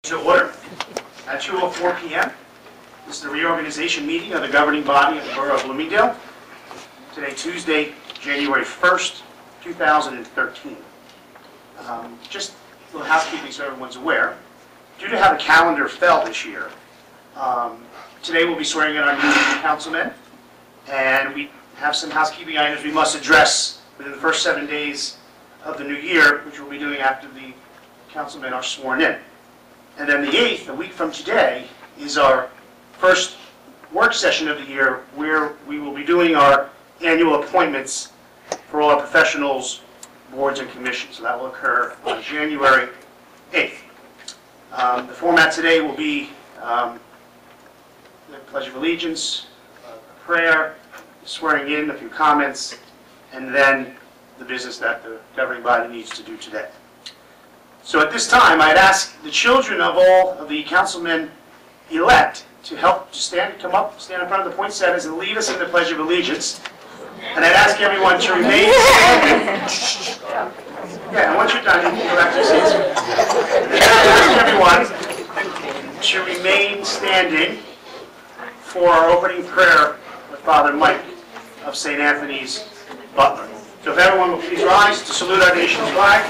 To order at 2:04 p.m. This is the reorganization meeting of the governing body of the Borough of Bloomingdale. Today, Tuesday, January 1st, 2013. Just a little housekeeping so everyone's aware. Due to how the calendar fell this year, today we'll be swearing in our new councilmen, and we have some housekeeping items we must address within the first 7 days of the new year, which we'll be doing after the councilmen are sworn in. And then the 8th, a week from today, is our first work session of the year where we will be doing our annual appointments for all our professionals, boards, and commissions. So that will occur on January 8th. The format today will be the Pledge of Allegiance, a prayer, swearing in, a few comments, and then the business that the governing body needs to do today. So at this time, I'd ask the children of all of the councilmen-elect to help to stand in front of the poinsettias and lead us in the Pledge of Allegiance. And I'd ask everyone to remain standing. Yeah, and once you're done, you can go back to your seats. And I'd ask everyone to remain standing for our opening prayer with Father Mike of St. Anthony's, Butler. So if everyone will please rise to salute our nation's flag.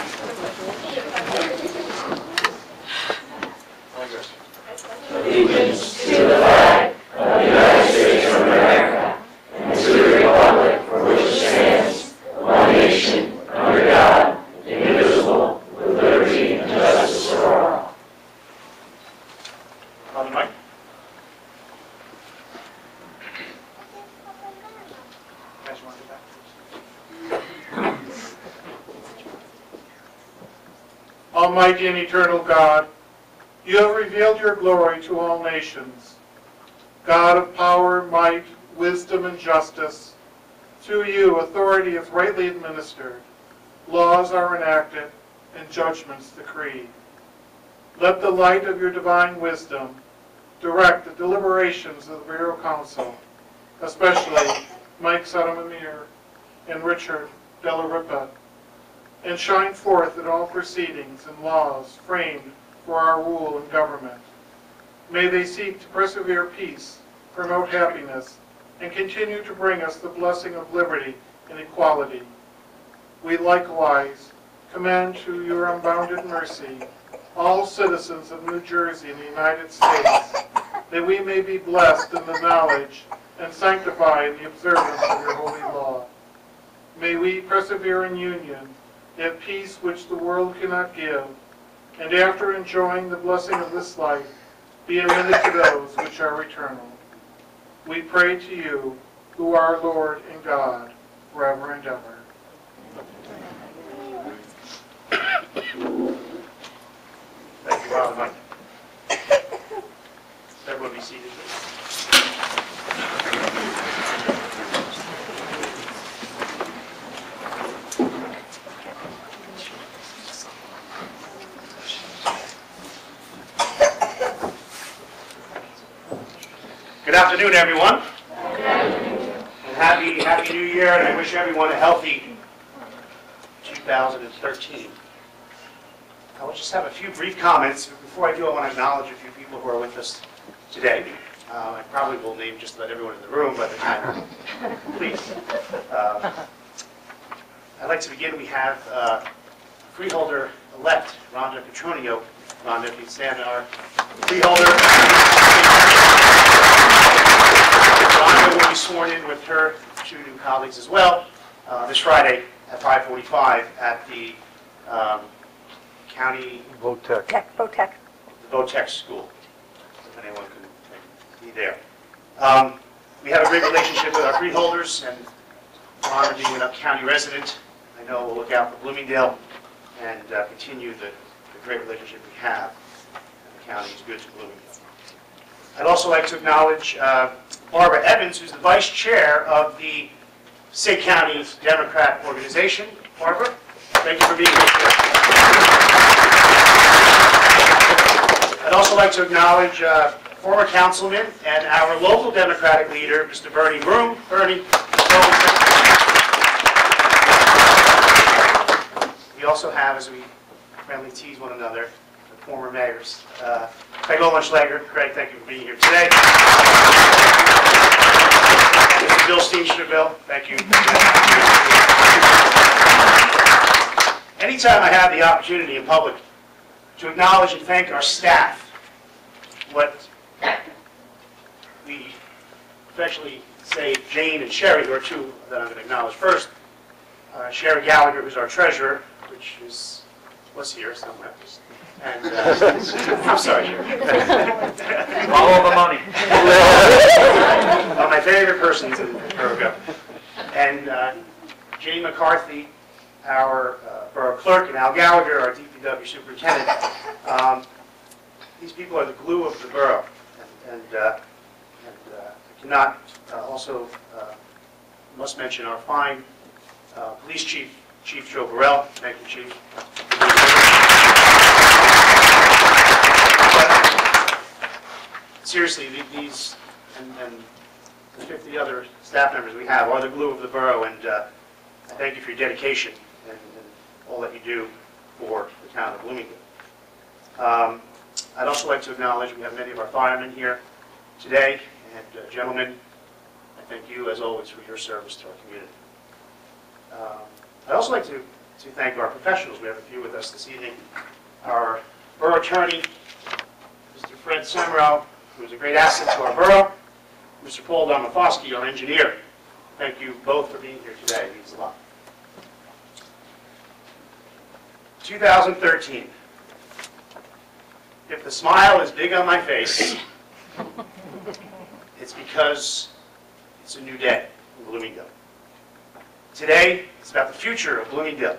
Allegiance to the flag of the United States of America and to the republic for which it stands, one nation, under God, indivisible, with liberty and justice for all. Father Mike. Almighty and eternal God, you have revealed your glory to all nations. God of power, might, wisdom, and justice, through you authority is rightly administered, laws are enacted, and judgments decreed. Let the light of your divine wisdom direct the deliberations of the Borough Council, especially Mike Sotomayor and Richard Della Ripa, and shine forth in all proceedings and laws framed for our rule and government. May they seek to persevere peace, promote happiness, and continue to bring us the blessing of liberty and equality. We likewise commend to your unbounded mercy all citizens of New Jersey and the United States, that we may be blessed in the knowledge and sanctified in the observance of your holy law. May we persevere in union, that peace which the world cannot give, and after enjoying the blessing of this life, be admitted to those which are eternal. We pray to you, who are Lord and God, forever and ever. Thank you, Father Mike. Everyone be seated, please. Good afternoon, everyone. Good afternoon. And happy New Year, and I wish everyone a healthy 2013. I will just have a few brief comments. Before I do, I want to acknowledge a few people who are with us today. I probably will name just about everyone in the room by the time please. I'd like to begin. We have freeholder-elect Rhonda Petronio. Rhonda, if you stand, our freeholder. Rhonda will be sworn in with her two new colleagues as well this Friday at 5:45 at the County Votech School, if anyone can be there. We have a great relationship with our freeholders, and Rhonda being an up-county resident, I know we'll look out for Bloomingdale and continue the great relationship we have. And the county is good to Bloomingdale. I'd also like to acknowledge Barbara Evans, who's the vice chair of the State County Democrat Organization. Barbara, thank you for being here today. I'd also like to acknowledge former councilman and our local Democratic leader, Mr. Bernie Broom. Bernie, we also have, as we friendly tease one another, former mayors. Craig Ollenschlager. Craig, thank you for being here today. Mr. Bill Steenstra. Bill, thank you. Anytime I have the opportunity in public to acknowledge and thank our staff, what we affectionately say Jane and Sherry, who are two that I'm going to acknowledge first. Sherry Gallagher, who's our treasurer, which was here somewhere. And I'm sorry, Sherry. All the money. One of my favorite persons in Borough. And Jane McCarthy, our borough clerk, and Al Gallagher, our DPW superintendent. These people are the glue of the borough. And I cannot also must mention our fine police chief, Chief Joe Burrell. Thank you, Chief. But seriously, these and the 50 other staff members we have are the glue of the borough, and I thank you for your dedication and all that you do for the town of Bloomingdale. I'd also like to acknowledge we have many of our firemen here today, and gentlemen, I thank you as always for your service to our community. I'd also like to thank our professionals. We have a few with us this evening. Our borough attorney, Mr. Fred Semro, who is a great asset to our borough. Mr. Paul Domofosky, our engineer. Thank you both for being here today. It means a lot. 2013. If the smile is big on my face, it's because it's a new day in Bloomingdale. Today, it's about the future of Bloomingdale.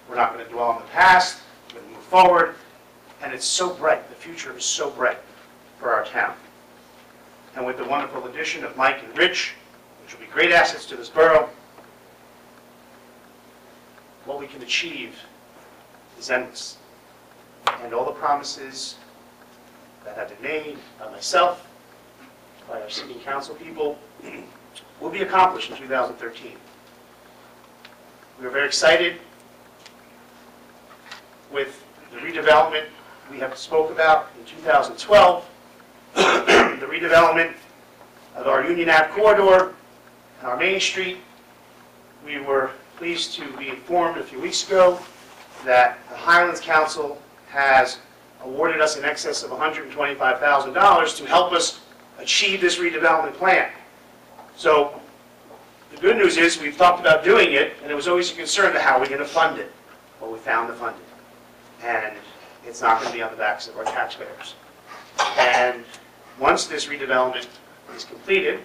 We're not going to dwell on the past. We're going to move forward. And it's so bright. The future is so bright for our town. And with the wonderful addition of Mike and Rich, which will be great assets to this borough, what we can achieve is endless. And all the promises that have been made by myself, by our city council people, will be accomplished in 2013. We are very excited with the redevelopment we have spoke about in 2012, the redevelopment of our Union Ave corridor and our Main Street. We were pleased to be informed a few weeks ago that the Highlands Council has awarded us in excess of $125,000 to help us achieve this redevelopment plan. So the good news is we've talked about doing it, and it was always a concern to how we're going to fund it. Well, we found the funding, and it's not going to be on the backs of our taxpayers. And once this redevelopment is completed,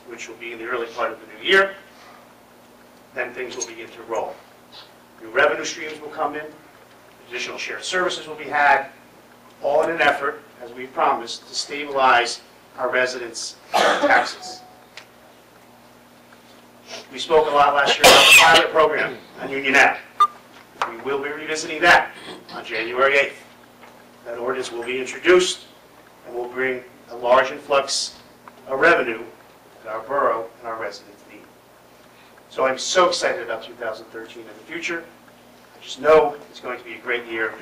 which will be in the early part of the new year, then things will begin to roll. New revenue streams will come in, additional shared services will be had, all in an effort, as we promised, to stabilize our residents' taxes. We spoke a lot last year about the pilot program on Union Ave. We will be revisiting that on January 8th. That ordinance will be introduced and will bring a large influx of revenue that our borough and our residents need. So I'm so excited about 2013 and the future. I just know it's going to be a great year.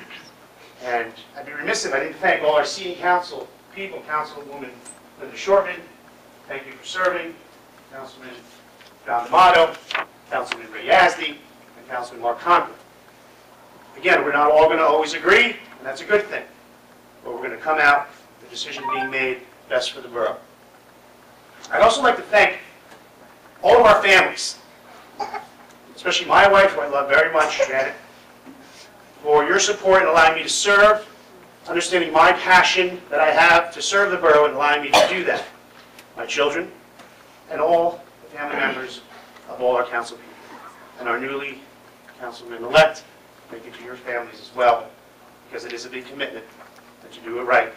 And I'd be remiss if I didn't thank all our city council people, Councilwoman Linda Shortman, thank you for serving, Councilman John D'Amato, Councilman Ray Yazdi, and Councilman Mark Conklin. Again, we're not all going to always agree, and that's a good thing. But we're going to come out with the decision being made best for the borough. I'd also like to thank all of our families, especially my wife, who I love very much, Janet, for your support in allowing me to serve, understanding my passion that I have to serve the borough and allowing me to do that. My children, and all the family members of all our council people, and our newly councilman-elect. Thank you to your families as well, because it is a big commitment that you do it right.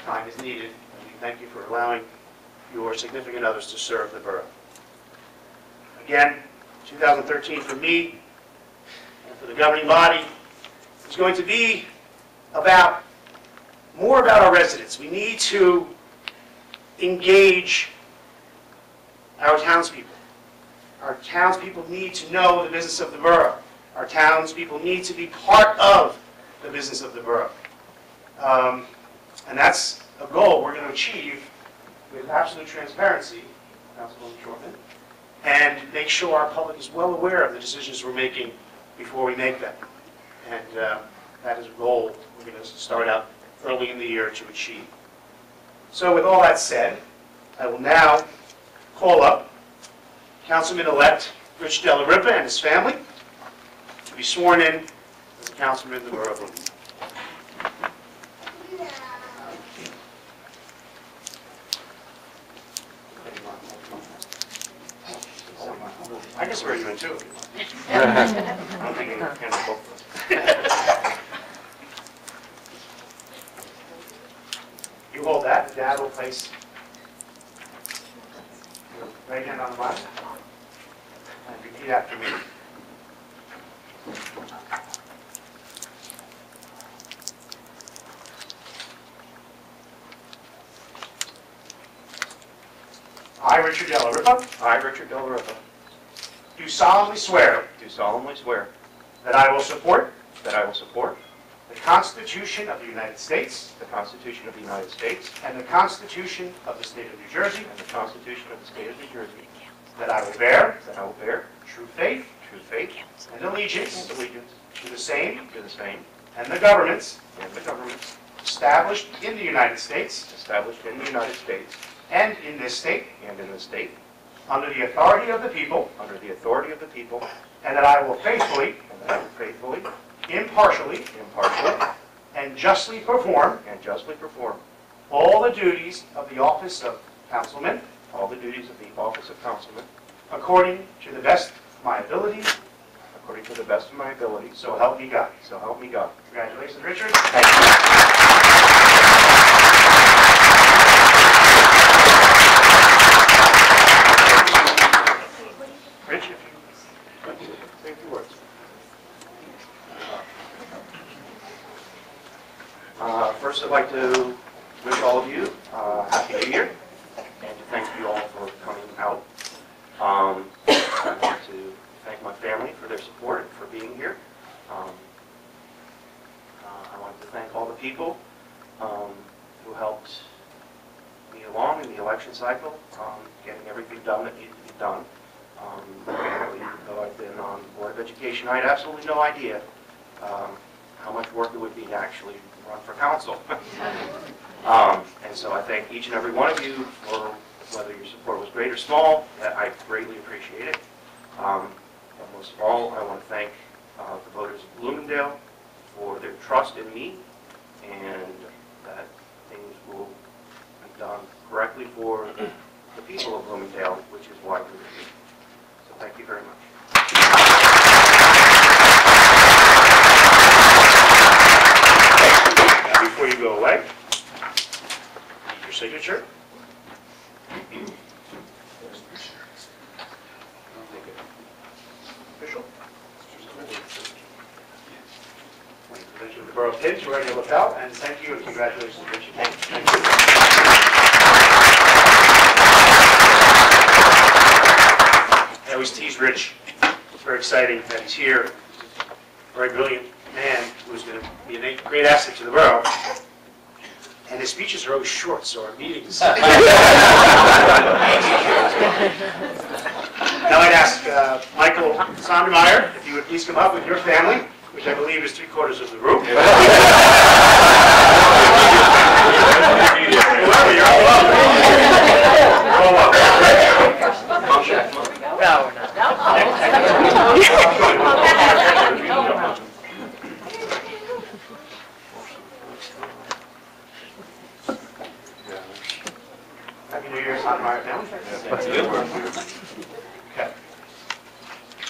Time is needed, and we thank you for allowing your significant others to serve the borough. Again, 2013 for me and for the governing body is going to be more about our residents. We need to engage our townspeople. Our townspeople need to know the business of the borough. Our townspeople need to be part of the business of the borough. And that's a goal we're going to achieve with absolute transparency, Councilwoman Shortman, and make sure our public is well aware of the decisions we're making before we make them. And that is a goal we're going to start out early in the year to achieve. So with all that said, I will now call up Councilman-elect Rich Della Ripa and his family to be sworn in as a councilman of the Borough of Bloomingdale. I can swear you in too. I'm thinking of both of us. You hold that, the dad will place your right hand on the Bible and repeat after me. I, Richard Della Ripa, I, Richard Della Ripa, do solemnly swear do solemnly swear that I will support that I will support the Constitution of the United States the Constitution of the United States and the Constitution of the State of New Jersey, and the Constitution of the State of New Jersey, that I will bear that I will bear true faith true faith and allegiance and allegiance to the same to the same and the governments and the governments established in the United States established in the United States and in this state and in this state under the authority of the people, under the authority of the people, and that I will faithfully, and that I will faithfully, impartially, impartially, and justly perform and justly perform all the duties of the office of councilman all the duties of the office of councilman according to the best of my ability, according to the best of my ability. so help me God. So help me God. Congratulations, Richard. Thank you. Rich, if you say a few words. First, I'd like to wish all of you a Happy New Year, and to thank you all for coming out. I want to thank my family for their support and for being here. I want to thank all the people who helped me along in the election cycle, getting everything done that needed to be done. Even though I've been on the Board of Education, I had absolutely no idea how much work it would be to actually run for council. And so I thank each and every one of you for whether your support was great or small. I greatly appreciate it. But most of all, I want to thank the voters of Bloomingdale for their trust in me, and that things will be done correctly for the people of Bloomingdale, which is why we're here. So thank you very much. Now, before you go away, need your signature. Official. President of the Borough of Pitt, we're ready to look out, and thank you and congratulations, Richard. Thank you. I always tease Rich. It's very exciting that he's here. Very brilliant man who's going to be a great asset to the borough. And his speeches are always short, so our meetings. Now I'd ask Michael Sondermeyer if you would please come up with your family, which I believe is 3/4 of the room. Whoever, you're all welcome. You're all welcome. Happy New Year, Sondermeyer family. Okay.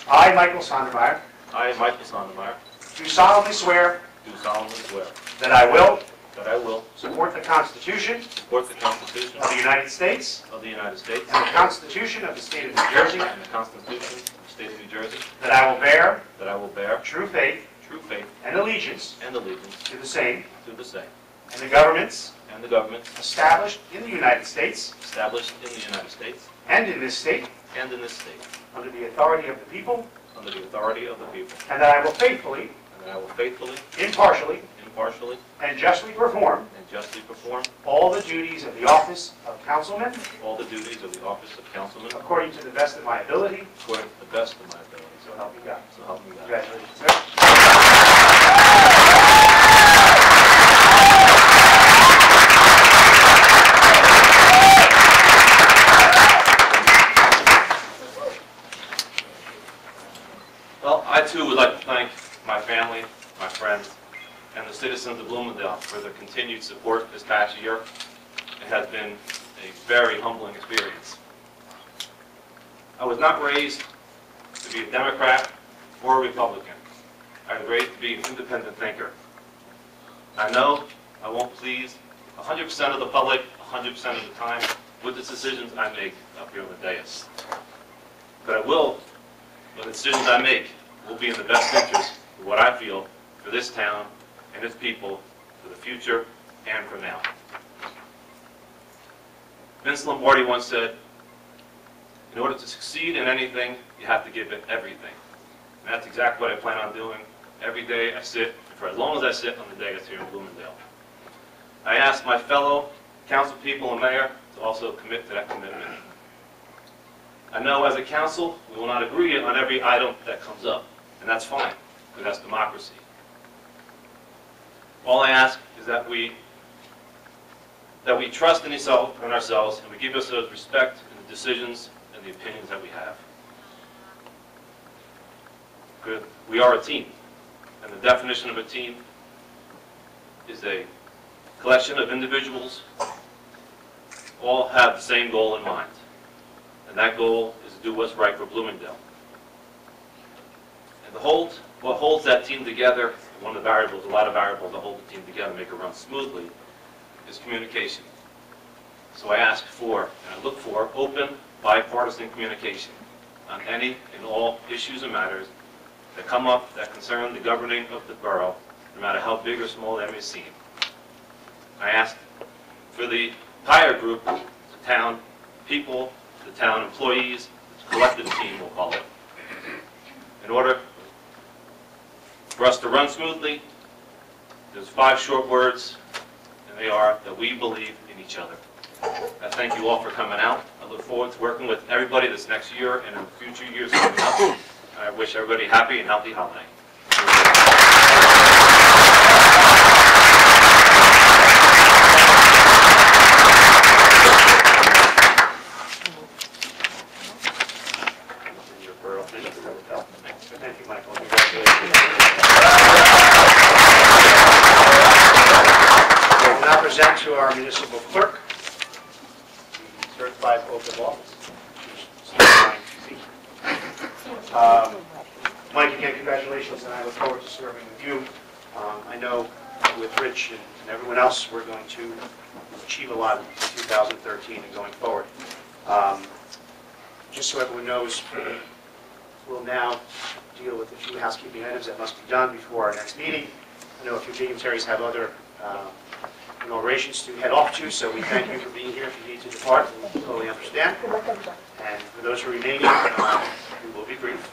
I, Michael Sondermeyer, I, Michael Sondermeyer, do solemnly swear do solemnly swear that I will that I will support the Constitution support the Constitution of the United States of the United States and the Constitution of the State of New Jersey, and the Constitution of the State of New Jersey, that I will bear that I will bear true faith true faith and allegiance and allegiance to the same to the same, and the governments and the governments established in the United States established in the United States and in this state and in this state, under the authority of the people, under the authority of the people, and that I will faithfully, and that I will faithfully, impartially, impartially, and justly perform and justly perform all the duties of the office of councilman all the duties of the office of councilman according to the best of my ability, according to the best of my ability. so help me God. So help me God. Congratulations, sir. Well, I too would like to thank my family, my friends, and the citizens of Bloomingdale for their continued support this past year. It has been a very humbling experience. I was not raised to be a Democrat or a Republican. I was raised to be an independent thinker. I know I won't please 100% of the public 100% of the time with the decisions I make up here on the dais. But I will, the decisions I make will be in the best interest of what I feel for this town and its people for the future and for now. Vince Lombardi once said, in order to succeed in anything, you have to give it everything. And that's exactly what I plan on doing every day I sit, for as long as I sit on the dais here in Bloomingdale. I ask my fellow council people and mayor to also commit to that commitment. I know as a council, we will not agree on every item that comes up, and that's fine, because that's democracy. All I ask is that we trust in ourselves, and we give ourselves respect in the decisions and the opinions that we have. Good. We are a team, and the definition of a team is a collection of individuals all have the same goal in mind. And that goal is to do what's right for Bloomingdale. And what holds that team together, one of the variables, a lot of variables that hold the team together, make it run smoothly, is communication. So I ask for, and I look for, open, bipartisan communication on any and all issues and matters that come up that concern the governing of the borough, no matter how big or small they may seem. I ask for the entire group, the town people, the town employees, the collective team we'll call it, in order for us to run smoothly. There's 5 short words, and they are that we believe in each other. I thank you all for coming out. I look forward to working with everybody this next year and in future years coming up. And I wish everybody a happy and healthy holiday. Thank you, Michael. Congratulations. We will now present to our municipal clerk the certified oath of office. Mike, again, congratulations, and I look forward to serving with you. I know with Rich and everyone else, we're going to achieve a lot in 2013 and going forward. Just so everyone knows, we'll now deal with a few housekeeping items that must be done before our next meeting. I know a few dignitaries have other inaugurations to head off to, so we thank you for being here. If you need to depart, we totally understand. And for those who are remaining, we will be brief.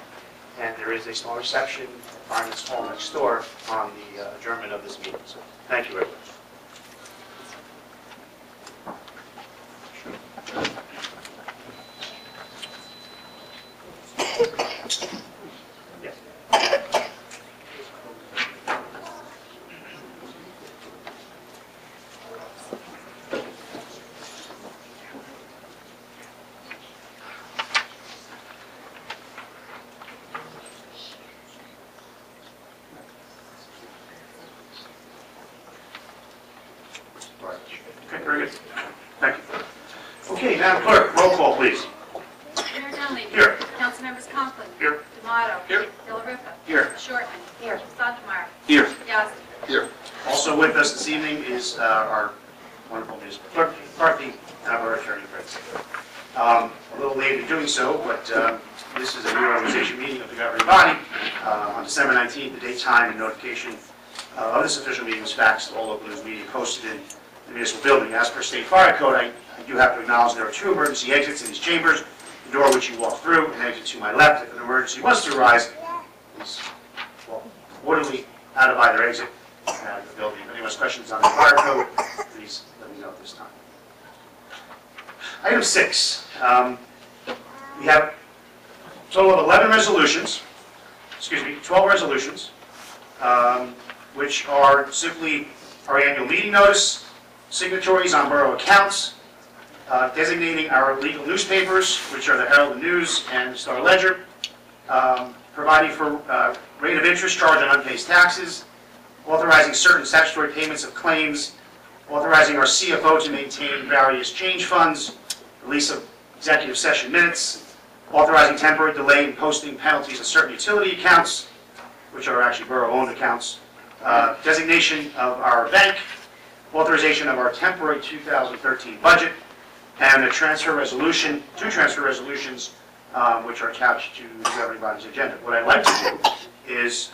And there is a small reception at Fireman's Hall next door on the adjournment of this meeting. So thank you, everyone. Yes. Okay, very good. Thank you. Okay, Madam Clerk, roll call, please. Mayor Donnelly. Here. Councilmembers Conklin. Here. D'Amato. Here. Delariva. Here. Shortman. Here. Sondemire. Here. Yazdi. Here. Also with us this evening is our wonderful municipal clerk, McCarthy, and our attorney, Fritz. A little late in doing so, but this is a reorganization meeting of the governing body. On December 19th, the date, time, and notification of this official meeting was faxed to all local news media posted in the municipal building. As per state fire code, I do have to acknowledge there are 2 emergency exits in these chambers. The door which you walk through and exit to my left. If an emergency was to arise, is orderly out of either exit. out of the building. If anyone has questions on the fire code, please let me know at this time. Item 6, we have a total of 11 resolutions, 12 resolutions, which are simply our annual meeting notice, signatories on borough accounts, designating our legal newspapers, which are the Herald and News and the Star Ledger, providing for rate of interest charged on unpaid taxes, authorizing certain statutory payments of claims, authorizing our CFO to maintain various change funds, release of executive session minutes, authorizing temporary delay in posting penalties of certain utility accounts, which are actually borough-owned accounts, designation of our bank, authorization of our temporary 2013 budget, and a transfer resolution, 2 transfer resolutions, which are attached to the governing body's agenda. What I'd like to do is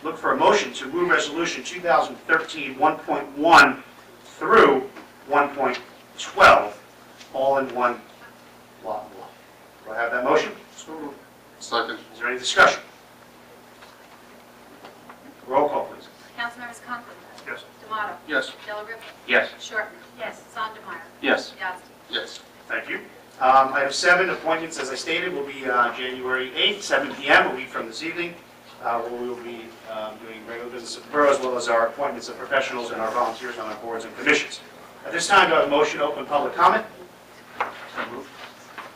look for a motion to move resolution 2013 1.1 through 1.12, all in one lot. Do I have that motion? Second. Is there any discussion? Roll call, please. Councilmembers Conklin. Yes. Tomato. Yes. Delariva. Yes. Shortman. Yes. Sondemire. Yes. Yasti. Yes. Thank you. Item 7, appointments, as I stated, will be January 8th, 7 p.m., a week from this evening. We will be doing regular business of the borough, as well as our appointments of professionals and our volunteers on our boards and commissions. At this time, do I have a motion to open public comment?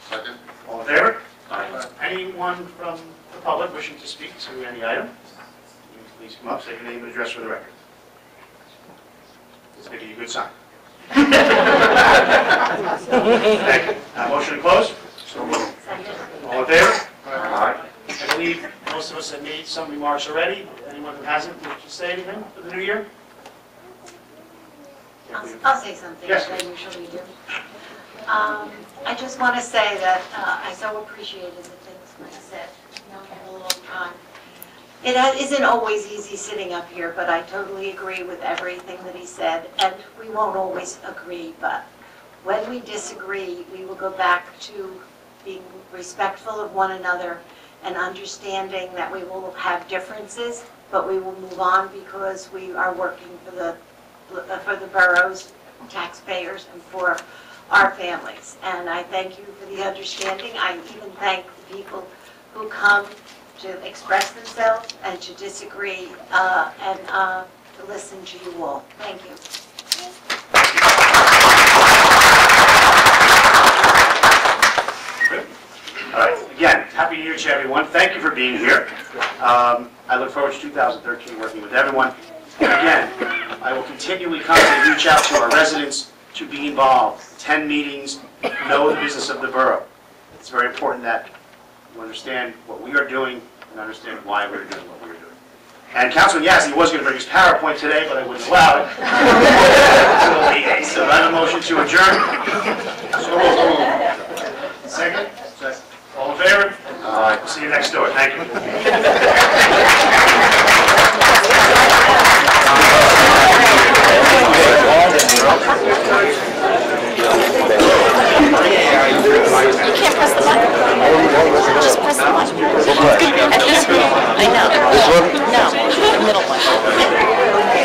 Second. All in favor? Aye. Anyone from the public wishing to speak to any item? Please come up, say your name and address for the record. This may be a good sign. Thank you. Motion to close? All in favor? Aye. I believe most of us have made some remarks already. Anyone who hasn't, would you say anything for the new year? I'll say something, Yes, as I usually do. I just want to say that I so appreciated the things Mike said, known him a long time. It isn't always easy sitting up here, but I totally agree with everything that he said, and we won't always agree, but when we disagree, we will go back to being respectful of one another and understanding that we will have differences, but we will move on because we are working for the borough's taxpayers and for our families. And I thank you for the understanding. I even thank the people who come to express themselves and to disagree and to listen to you all. Thank you. Good. All right. Again, Happy New Year to everyone. Thank you for being here. I look forward to 2013 working with everyone. And again, I will continually constantly reach out to our residents to be involved. 10 meetings, know the business of the borough. It's very important that you understand what we are doing and understand why we're doing what we're doing. And Councilman Yasi was going to bring his PowerPoint today, but I wouldn't allow it. So I have a motion to adjourn. Second? All in favor? Aye. See you next door. Thank You can't press the button. Just press the button. At this one, I know. This one? No, the middle one.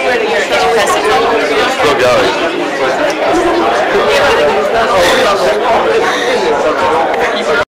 Where did you press it? Still going.